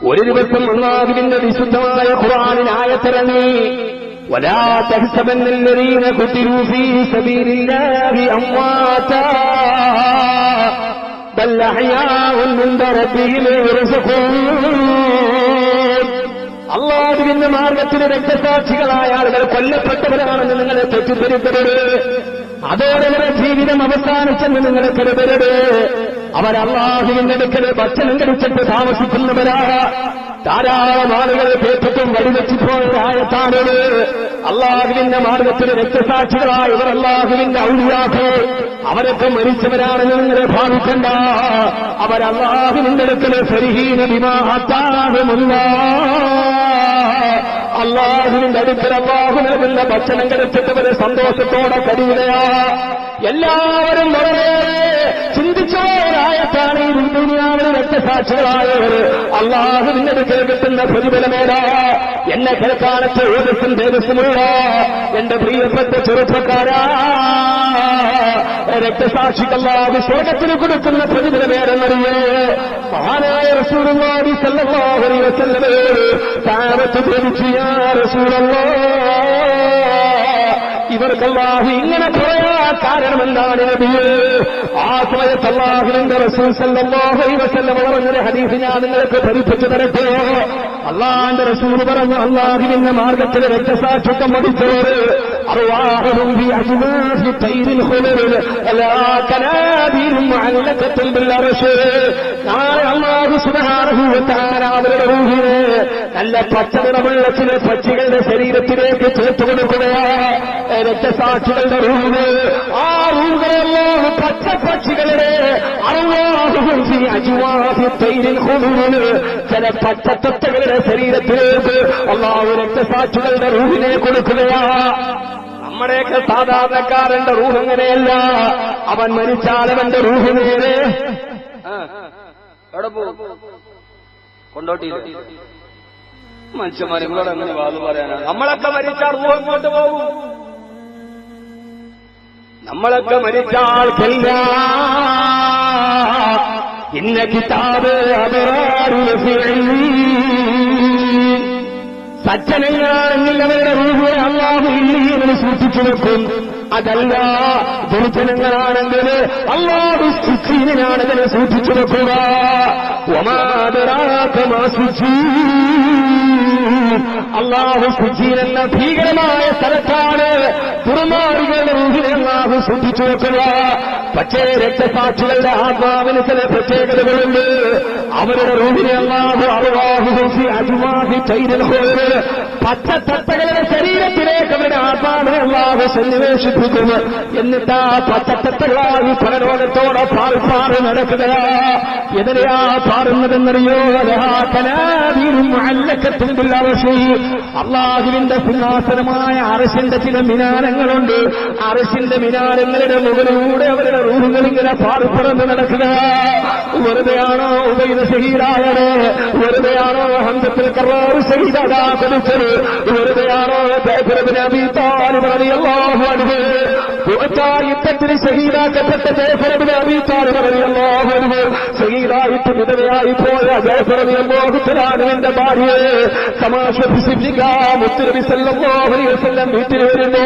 ഒരു ദിവസം അല്ലാഹുവിന്റെ വിശുദ്ധമായ ഖുർആനിൽ ആയത്തിറങ്ങി, വലാ തഹ്സബന്നല്ലദീന ഖുതിലൂ ഫീ സബീലില്ലാഹി അംവാതാ ബൽ അഹ്യാഉൻ ഇൻദ റബ്ബിഹിം യുർസഖൂൻ. അല്ലാഹുവിന്റെ മാർഗത്തിൽ രക്തസാക്ഷികളായ ആളുകൾ കൊല്ലപ്പെട്ടവരാണെന്ന് നിങ്ങളെ തെറ്റിദ്ധരിക്കരുത്. അതോടെ ജീവിതം അവസാനിച്ചെന്ന് നിങ്ങളെ കരുതരുത്. അവർ അല്ലാഹുവിന്റെ അടുക്കൽ ഭക്ഷണം കഴിച്ചിട്ട് താമസിക്കുന്നവരാ. ധാരാളം ആളുകൾ കേട്ടിട്ടും വഴിവെച്ചിപ്പോയതായത്താണത്. അല്ലാഹുവിന്റെ മാർഗത്തിൽ രക്തസാക്ഷികളായവർ അല്ലാഹുവിന്റെ ഔലിയാക്കൾ, അവരൊക്കെ മരിച്ചവരാണെന്ന് നിങ്ങളെ ഭാവിക്കണ്ട. അവർ അല്ലാഹുവിന്റെ അടുക്കൽ ഫരീഹീന ബിമാ അതാഹുമുല്ലാഹ്, അല്ലാഹുവിന്റെ അടുക്കൽ അല്ലാഹു നൽകുന്ന ഭക്ഷണം കഴിച്ചിട്ടവരെ സന്തോഷത്തോടെ കഴിയുകയാ. എല്ലാവരും വളരെ ചിന്തിച്ചവരായത്താണ് ഈ ദുനിയാവിലെ രക്തസാക്ഷികളായവർ അല്ലാഹുവിന്റെ അടുക്കൽ കിട്ടുന്ന പ്രതിഫലമേടാ. എന്നെ കേൾക്കാനത്തെ ഓജസ്സും തേജസ്സുമുള്ള എന്റെ പ്രിയപ്പെട്ട ചെറുപ്പക്കാരാ, രക്തസാക്ഷിക്കല്ലാതെ സ്വർഗത്തിന് കൊടുക്കുന്ന പ്രതിഫലമേടെന്നറിയേ. മഹാനായ റസൂലുള്ളാഹി സ്വല്ലല്ലാഹു അലൈഹി വസല്ലമയോട് സഹാബത്ത് ചോദിച്ചു, യാ റസൂലല്ലാഹ്, ഇവർക്ക് അല്ലാഹു ഇങ്ങനെ പറയാൻ കാരണമെന്താണ് നബിയേ? ആ സമയത്ത് അല്ലാഹുവിന്റെ റസൂൽ സ്വല്ലല്ലാഹു അലൈഹി വസല്ലം പറഞ്ഞ ഹദീസ് ഞാൻ നിങ്ങൾക്ക് പഠിപ്പിച്ചു തരട്ടെ. അല്ലാഹുവിന്റെ റസൂൽ പറഞ്ഞു, അല്ലാഹുവിന്റെ മാർഗത്തിൽ രക്തസാക്ഷിത്വം വഹിച്ചവർ അർവാഹുഹും ഫീ അജ്നാഹി തൈരിൽ ഖുലൽ അലാ കനാബിറും മുഅല്ലഖത്തുൻ ബിൽ അർശ്. നാളെ അല്ലാഹു സുബ്ഹാനഹു വ തആല അവരുടെ റൂഹിനെ നല്ല പച്ചനിറമുള്ള ചില പക്ഷികളുടെ ശരീരത്തിലേക്ക് ചേർത്ത് കൊടുക്കുകയാണ്. രക്തസാക്ഷികളുടെ റൂഹ്, ആ റൂഹുകളെ അല്ലാഹു പച്ചപ്പക്ഷികളുടെ അർവാഹുഹും ഫീ അജ്വാഫി തൈരിൽ ഖുലൽ, ചില പച്ചത്തത്തകളുടെ ശരീരത്തിലേക്ക് അല്ലാഹു രക്തസാക്ഷികളുടെ റൂഹിനെ കൊടുക്കുകയാണ്. നമ്മുടെയൊക്കെ സാധാരണക്കാരന്റെ റൂഹ് അങ്ങനെയല്ല. അവൻ മരിച്ചാൽ അവന്റെ റൂഹ് നേരെ എവിടെ പോകും? കൊണ്ടോട്ടിയില്ല. മനുഷ്യന്മാരും കൂടെ അങ്ങനെ വാത് പറയാനാണ്. നമ്മളൊക്കെ മരിച്ചാൽ റൂഹ് ഇങ്ങോട്ട് പോകും. നമ്മളൊക്കെ മരിച്ചാൽ ഇന്ന കിതാബ് സജ്ജനങ്ങളാണെങ്കിൽ അവരുടെ റൂഹിനെ അല്ലാഹു ഇല്ലിയിൽ സൂക്ഷിച്ചു വെക്കും. അതല്ല ദുർജനങ്ങളാണെങ്കിൽ അല്ലാഹു സുഖീനാണ് അതിനെ സൂക്ഷിച്ചു വെക്കുക. വമാ അദ്റാക മാ സുജീൻ, അല്ലാഹു സുജീൻ എന്ന ഭീകരമായ സ്ഥലത്താണ് ദുർമാർഗങ്ങളുടെ റൂഹിനെ അല്ലാഹു സൂക്ഷിച്ചു വെക്കുക. പക്ഷേ രക്തസാക്ഷികളുടെ ആത്മാവിന് ചില പ്രത്യേകതകളുണ്ട്. അവരുടെ റൂഹിനെ അല്ലാഹു അർവാഹുഹും ഫീ അജ്വാഫി തൈരിൽ ഖുലൽ, പച്ചത്തത്തകളുടെ ശരീരത്തിലേക്ക് അവരുടെ ആത്മാവിനെ അല്ലാഹു സന്നിവേശിപ്പിക്കുന്നു. എന്നിട്ട് ആ പച്ചത്തത്തകളായി പരലോകത്തോടെ പാറി നടക്കുകയാ. എതിരെയാ പാറുന്നതെന്നറിയോ? അല്ലാഹുവിന്റെ സിംഹാസനമായ അർശിന്റെ ചില മിനാരങ്ങളുണ്ട്. അർശിന്റെ മിനാരങ്ങളുടെ മുകളിലൂടെ അവരുടെ റൂഹുകൾ ഇങ്ങനെ പാറിപ്പറന്ന് നടക്കുക. വെറുതെയാണോ ഉബൈദ ഷഹീദായത്? വെറുതെയാണോ ഹംസത്തുൽ കർറാർ ഷഹീദാ കൊടുത്തത്? വെറുതെയാണോ ജഅഫർ ഇബ്നു അബീ താലിബ് റളിയല്ലാഹു അൻഹു യുദ്ധത്തിന് ഷഹീദാക്കപ്പെട്ട ജഅഫർ ഇബ്നു അബീ താലിബ് റളിയല്ലാഹു അൻഹു ഷഹീദായിട്ട് വിധവയായി പോയ ജഅഫർ റളിയല്ലാഹു തആലാവിന്റെ ഭാര്യയെ സമാശ്വസിപ്പിക്കാൻ മുത്തുനബി സല്ലല്ലാഹു അലൈഹി വസല്ലം വീട്ടിൽ വരുന്നു.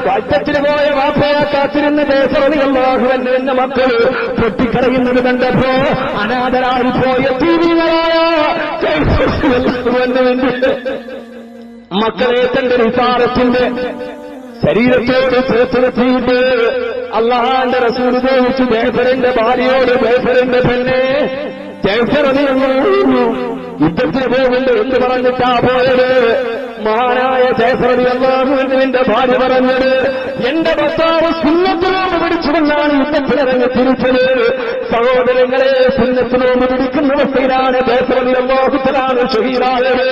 യുദ്ധത്തിന് പോയ വാപ്പയെ കാത്തിരുന്ന ജഅഫർ റളിയല്ലാഹു അൻഹു എന്ന മക്കൾ പൊട്ടിക്കരയുന്നത് കണ്ടപ്പോ അനാഥരായി പോയ തീവ്രങ്ങളായ മക്കളെ തന്റെ റിസാലത്തിന്റെ ശരീരത്തോട് ചേർത്ത് നിർത്തിയിട്ട് അല്ലാഹുവിന്റെ റസൂൽ ചോദിച്ചു, ജഅഫറിന്റെ ഭാര്യയോട്, ജഅഫറിന്റെ പെണ്ണെ, ജഅഫർ റളിയല്ലാഹു യുദ്ധത്തിന് പോകുന്നുണ്ട് എന്ന് പറഞ്ഞിട്ടാ പോയത്? മഹാനായ ജഅഫർ റളിയല്ലാഹു അൻഹുവിന്റെ ഭാര്യ പറഞ്ഞത്, എന്റെ ഭർത്താവ് സുന്നത്തിനോട് പിടിച്ചുകൊണ്ടാണ് യുദ്ധത്തിനിറങ്ങി തിരിച്ചത്. സഹോദരങ്ങളെ, സുന്നത്തിനോട് പിടിക്കുന്ന അവസ്ഥയിലാണ് ജഅഫർ റളിയല്ലാഹു തആല ഷഹീദായത്.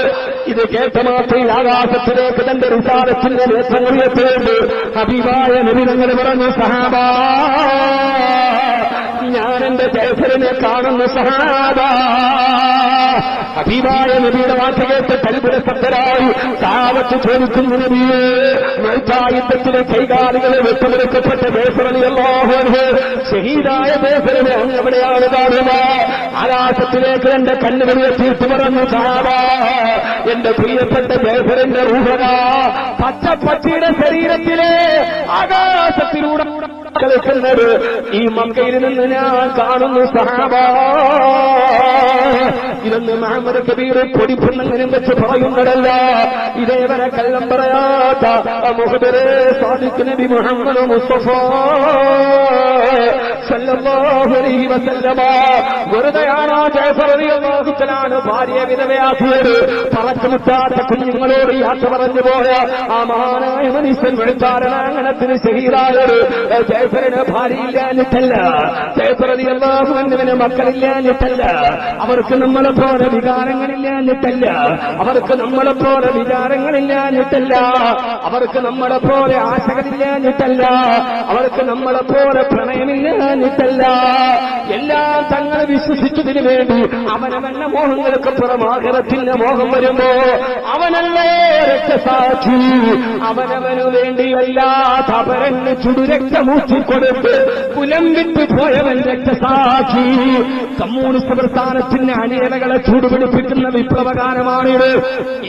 ഇത് കേട്ട മാത്രമേ ആകാശത്തിലേക്ക് തന്റെ റിസാലത്തിന്റെ നേത്രങ്ങൾ ഉയർത്തിയത്. ഹബീബായ നബി തങ്ങൾ പറഞ്ഞു, സഹാബാ, ഞാൻ എന്റെ ജയഫറിനെ കാണുന്നു സഹാബ. ഹബീബായ നബിയുടെ വാക്ക് കേട്ട് കൽബുരസക്തരായി സാവത്ത് ചോദിക്കുന്നു, നബിയെ യുദ്ധത്തിലെ കൈകാലികളെ വെട്ടുമെടുക്കപ്പെട്ട ജയഫറിയല്ലാഹു ഷഹീദായ ജയഫറിനെ അങ്ങ് എവിടെയാണ് കാണുക? ആകാശത്തിലേക്ക് എന്റെ കണ്ണുകളിൽ തീർത്തു പറഞ്ഞു സഹാബ, എന്റെ പ്രിയപ്പെട്ട ജയഫറിന്റെ റൂഹ പച്ചപ്പട്ടിയുടെ ശരീരത്തിലെ ആകാശത്തിലൂടെ കളിക്കുന്നത് ഈ മക്കയിൽ നിന്ന് ഞാൻ കാണുന്നു സഹാബ. ഇതൊന്ന് മുഹമ്മദ് കബീർ പൊടിപ്പുണ്ണങ്ങനും വെച്ച് പറയുന്നതല്ല. ഇതേവരെ കള്ളം പറയാത്ത മുഹമ്മദ് സാദിഖ് നബി മുഹമ്മദ് മുസ്തഫ സല്ലല്ലാഹു അലൈഹി വസല്ലമ വെറുതെയാണോ ജഅഫർ റളിയല്ലാഹു തആല ഭാര്യയെ വിധവയാക്കിയത്? പറച്ചുമുട്ടാത്ത കുഞ്ഞുങ്ങളോട് യാത്ര പറഞ്ഞു പോയ ആ മഹാനായ മനുഷ്യൻ വെളുത്താരണാങ്കണത്തിന് ശഹീദായത് ജഅഫറിന് ഭാര്യയില്ലാഞ്ഞിട്ടല്ല, ജഅഫർ റളിയല്ലാഹു അൻഹുവിന് മക്കളില്ലാഞ്ഞിട്ടല്ല, അവർക്ക് നമ്മളെ പോലെ വികാരങ്ങളില്ലാഞ്ഞിട്ടല്ല, അവർക്ക് നമ്മളെ പോലെ വിചാരങ്ങളില്ലാഞ്ഞിട്ടല്ല, അവർക്ക് നമ്മളെ പോലെ ആശകളില്ലാഞ്ഞിട്ടല്ല, അവർക്ക് നമ്മളെ പോലെ പ്രണയമില്ലാഞ്ഞിട്ടല്ല. എല്ലാം തങ്ങൾ വിശ്വസിച്ചതിനു വേണ്ടി അവനവന്റെ മോഹങ്ങൾക്ക് പുറമാകരത്തിന്റെ മോഹം വരുമ്പോ അവനല്ലേ രക്തസാക്ഷി. അവനവനു വേണ്ടിയല്ലാത്ത അവരന് ചുടുരക്തമൂച്ചിക്കൊടുത്ത് കുലം വിട്ടു പോയവൻ രക്തസാക്ഷി. കമ്മ്യൂണിസ്റ്റ് പ്രസ്ഥാനത്തിന്റെ അണിയറകളെ ചൂടുപിടിപ്പിക്കുന്ന വിപ്ലവഗാനമാണിത്.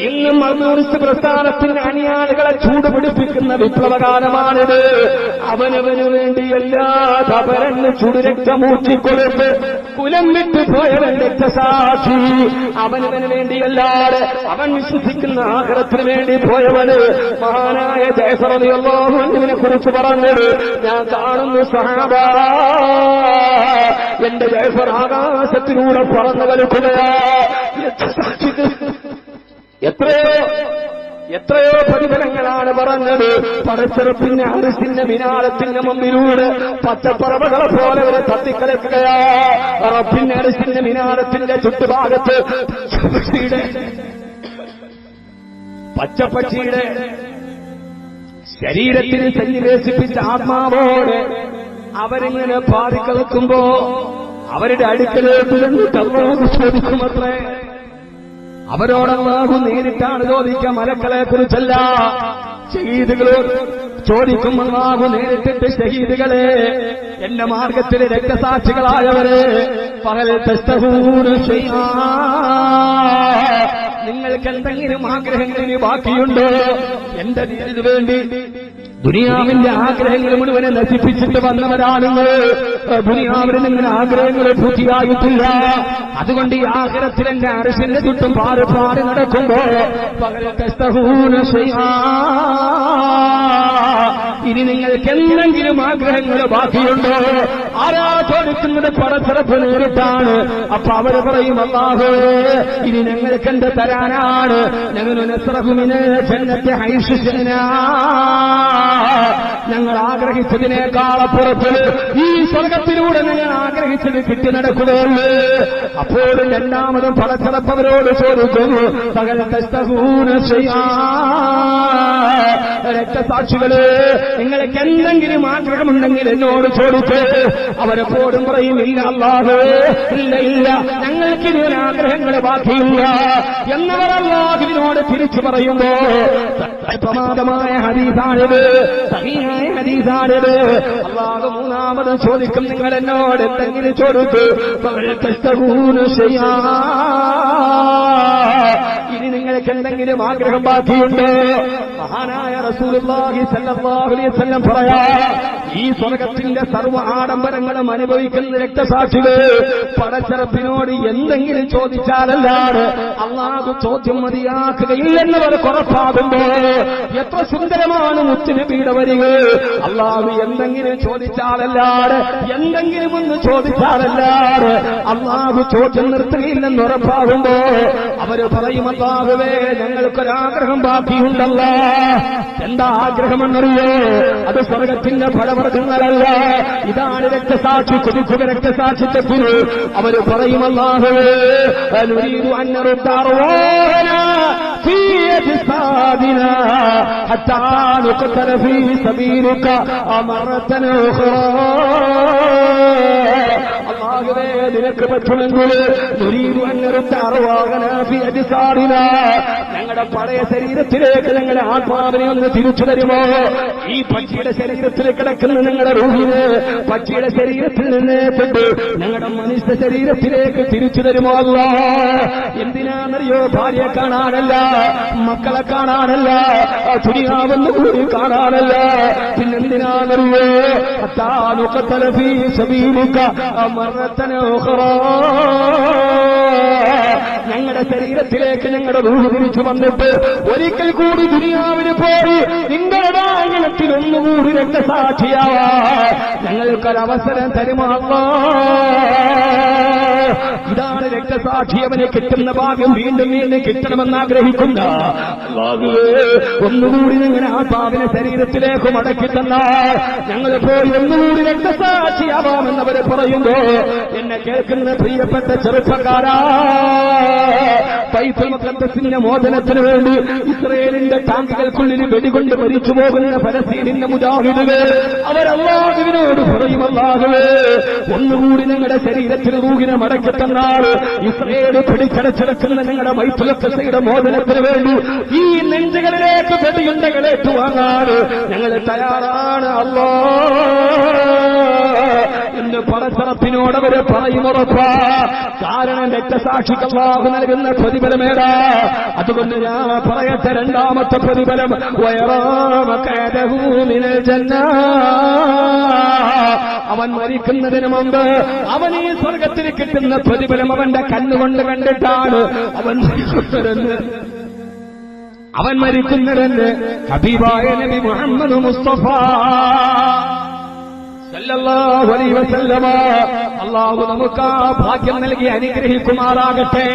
ഇന്നും കമ്മ്യൂണിസ്റ്റ് പ്രസ്ഥാനത്തിന്റെ അണിയാളുകളെ ചൂടുപിടിപ്പിക്കുന്ന വിപ്ലവഗാനമാണിത്. അവനവനു വേണ്ടിയല്ലാത്ത അവരന് ചുടുരക്തമൂച്ചിക്കൊടുത്ത് കുലം വിട്ടു പോയവൻ രക്തസാക്ഷി. അവനവന് വേണ്ടിയല്ലാതെ അവൻ വിശ്വസിക്കുന്ന ആഖിറത്തിന് വേണ്ടി പോയവന് മഹാനായ ജഅഫർ റളിയല്ലാഹു അൻഹുവിനെ കുറിച്ച് പറഞ്ഞത് ഞാൻ കാണുന്നു സഹാബ, എന്റെ ജഅഫർ ആകാശത്തിലൂടെ പറന്നു വലുക്കുകയാ. എത്രയോ പ്രതിഫലങ്ങളാണ് പറഞ്ഞത്. പടച്ചെറുപ്പിന്റെ അരിസിന്റെ മിനാരത്തിന്റെ മുമ്പിലൂടെ പച്ചപ്പറവകളെ പോലെ അവരെ തത്തിക്കളിക്കുകയാ. റബ്ബിന്റെ അരിസിന്റെ മിനാരത്തിന്റെ ചുറ്റുഭാഗത്ത് പച്ചപ്പക്ഷിയുടെ ശരീരത്തിന് സന്നിവേശിപ്പിച്ച ആത്മാവോട് അവരിങ്ങനെ പാടിക്കളക്കുമ്പോ അവരുടെ അടുക്കലേക്ക് അല്ലാഹു ചോദിക്കുമത്രേ. അവരോടല്ലാഹു നേരിട്ടാണ് ചോദിക്കുക, മലക്കളെ കുറിച്ചല്ല. ഷഹീദുകളോട് ചോദിക്കും അല്ലാഹു നേരിട്ടിട്ട്, ഷഹീദുകളെ, എന്റെ മാർഗത്തിൽ രക്തസാക്ഷികളായവരെ, പകൽ തസ്തഹൂന ശൈആ, നിങ്ങൾക്ക് എന്തെങ്കിലും ആഗ്രഹങ്ങളിൽ ബാക്കിയുണ്ടോ? എന്റെ ഇതിനു വേണ്ടി ദുനിയാവിന്റെ ആഗ്രഹങ്ങൾ മുഴുവനെ നശിപ്പിച്ചിട്ട് വന്നവരാണ്. ദുനിയാവിൽ നിങ്ങൾ ആഗ്രഹങ്ങൾ പൂർത്തിയായിട്ടില്ല. അതുകൊണ്ട് ഈ ആഖിറത്തിൽ എന്റെ അർശിന്റെ ചുറ്റും പാറി നടക്കുമ്പോ ഇനി നിങ്ങൾക്ക് എന്തെങ്കിലും ആഗ്രഹങ്ങൾ ബാക്കിയുണ്ടോ? ആരാ ചോദിക്കുന്നത്? പടച്ചിറപ്പ് നേരിട്ടാണ്. അപ്പൊ അവര് പറയും, അല്ലാഹു ഇനി ഞങ്ങൾക്ക് എന്ത് തരാനാണ്? ഞങ്ങൾ ആഗ്രഹിച്ചതിനേക്കാളപ്പുറത്ത് ഈ സ്വർഗത്തിലൂടെ ഞങ്ങൾ ആഗ്രഹിച്ചത് കിട്ടി നടക്കുകയുള്ളൂ. അപ്പോൾ രണ്ടാമതും പടച്ചിറപ്പവരോട് ചോദിക്കുന്നു, രക്തസാക്ഷികള്, നിങ്ങൾക്ക് എന്തെങ്കിലും ആഗ്രഹമുണ്ടെങ്കിൽ എന്നോട് ചോദിച്ച്. അവരെപ്പോഴും പറയും, ഇല്ല അല്ലാഹു, ഇല്ല, ഞങ്ങൾക്കിനി ഒരു ആഗ്രഹങ്ങൾ ബാക്കിയില്ല എന്നവർ അല്ലാഹുവിനോട് തിരിച്ചു പറയുമ്പോ പ്രമാദമായ ഹദീസാണിത്, സഹീഹായ ഹദീസാണിത്. അല്ലാഹു മൂന്നാമത് ചോദിക്കും, നിങ്ങൾ എന്നോട് എന്തെങ്കിലും ചോദിച്ചു. ഇനി നിങ്ങൾക്ക് എന്തെങ്കിലും ആഗ്രഹം ബാക്കിയുണ്ട്? മഹാനായ റസൂലുള്ളാഹി സ്വല്ലല്ലാഹു അലൈഹി വസല്ലം പറയാ, ഈ സ്വർഗത്തിന്റെ സർവ്വ ആഡംബരങ്ങളും അനുഭവിക്കുന്ന രക്തസാക്ഷികൾ പടച്ചിറപ്പിനോട് എന്തെങ്കിലും ചോദിച്ചാലല്ലാതെ അല്ലാഹു ചോദ്യം മതിയാക്കുകയില്ലെന്നവർ ഉറപ്പാകുമ്പോ എത്ര സുന്ദരമാണ് മുത്തുനബിയുടെ വരികൾ. അല്ലാഹു എന്തെങ്കിലും ചോദിച്ചാലല്ലാതെ, എന്തെങ്കിലും ഒന്ന് ചോദിച്ചാലല്ലാതെ അല്ലാഹു ചോദ്യം നിർത്തുകയില്ലെന്ന് ഉറപ്പാകുമ്പോ അവര് പറയും, അല്ലാഹുവേ, ഞങ്ങൾക്കൊരാഗ്രഹം ബാക്കിയുണ്ടല്ല. എന്താ ആഗ്രഹമെന്നറിയോ? അത് സ്വർഗത്തിന്റെ ഫലവർഗങ്ങളല്ല. ഇതാണ് രക്തസാക്ഷി കൊതിക്കുക രക്തസാക്ഷിത്വത്തിന്. അവര് പറയും, അല്ലാഹുവേ, അനുരീദു അൻ നറുദ്ദ അർവാഹനാ ഫീ അജ്സാദിനാ ഹത്താ നുഖ്തല ഫീ സബീലിക അമറതൻ ഉഖ്റാ. അല്ലാഹുവേ നിനക്ക് പറ്റുമെങ്കിൽ ഞങ്ങളുടെ പഴയ ശരീരത്തിലേക്ക് ഞങ്ങളുടെ ആത്മാവിനെ ഒന്ന് തിരിച്ചു തരുമോ? ഈ പക്ഷിയുടെ ശരീരത്തിൽ കിടക്കുന്ന ഞങ്ങളുടെ റൂഹിനെ പക്ഷിയുടെ ശരീരത്തിൽ നിന്ന് കൊണ്ട് ഞങ്ങളുടെ മനുഷ്യ ശരീരത്തിലേക്ക് തിരിച്ചു തരുമോ? അല്ലാഹ് എന്തിനാണെന്നറിയോ? ഭാര്യയെ കാണാനല്ല, മക്കളെ കാണാനല്ല, ദുനിയാവെന്ന് കൂടി കാണാനല്ല, പിന്നെന്തിനാണെന്നറിയോ? ഞങ്ങളുടെ ശരീരത്തിലേക്ക് ഞങ്ങളുടെ റൂഹ് തിരിച്ചു വന്നിട്ട് ഒരിക്കൽ കൂടി ദുനിയാവിന് പോയി നിങ്ങളുടെ ആംഗലത്തിൽ ഒന്നുകൂടി രക്തസാക്ഷിയാവാ ഞങ്ങൾക്കൊരവസരം തരുമോ? ഇതാണ് രക്തസാക്ഷി. അവന് കിട്ടുന്ന ഭാഗ്യം വീണ്ടും വീണ്ടും കിട്ടണമെന്ന് ആഗ്രഹിക്കുന്ന ഒന്നുകൂടി ഞങ്ങളുടെ ആത്മാവിനെ ശരീരത്തിലേക്ക് മടക്കി തന്നാൽ ഞങ്ങൾ പോയി ഒന്നുകൂടി രക്തസാക്ഷിയാവാമെന്നവരെ പറയുമ്പോ എന്നെ കേൾക്കുന്ന പ്രിയപ്പെട്ട ചെറുപ്പക്കാരാ, ബൈത്തുൽ മുഖദ്ദസിന്റെ മോചനത്തിന് വേണ്ടി ഇസ്രയേലിന്റെ ടാങ്കുകൾക്കുള്ളിൽ വെടികൊണ്ട് മരിച്ചു പോകുന്ന ഫലസ്തീനിന്റെ മുജാഹിദുകൾ അവരല്ലാഹുവിനോട് പറയും, അല്ലാഹുവേ ഒന്നുകൂടി ഞങ്ങളുടെ ശരീരത്തിൽ റൂഹിനെ മടക്കി തന്നാൽ ഇസ്രയേൽ പിടിച്ചടച്ചെടുക്കുന്ന ഞങ്ങളുടെ ബൈത്തുൽ മുഖദ്ദസിന്റെ മോചനത്തിന് വേണ്ടി ഈ നെഞ്ചുകളിലേക്ക് വെടിയുണ്ടകൾ ഏറ്റുവാങ്ങാൻ ഞങ്ങൾ തയ്യാറാണ് എന്ന് പടച്ചറപ്പിനോട് അവര് പറയുമുറപ്പാ. കാരണം രക്തസാക്ഷിക്ക് അല്ലാഹു നൽകുന്ന പ്രതിഫലമേടാ. അതുകൊണ്ട് ഞാൻ പറയട്ടെ, രണ്ടാമത്തെ പ്രതിഫലം അവൻ മരിക്കുന്നതിന് മുമ്പ് അവൻ ഈ സ്വർഗത്തിൽ കിട്ടുന്ന പ്രതിഫലം അവന്റെ കണ്ണുകൊണ്ട് കണ്ടിട്ടാണ് അവൻ മരിക്കുന്നതെന്ന് ഹബീബായ നബി മുഹമ്മദ് മുസ്തഫ സല്ലല്ലാഹു അലൈഹി വസല്ലമ അല്ലാഹു നമുക്ക് ആ ഭാഗ്യം നൽകി അനുഗ്രഹിക്കുമാറാകട്ടെ.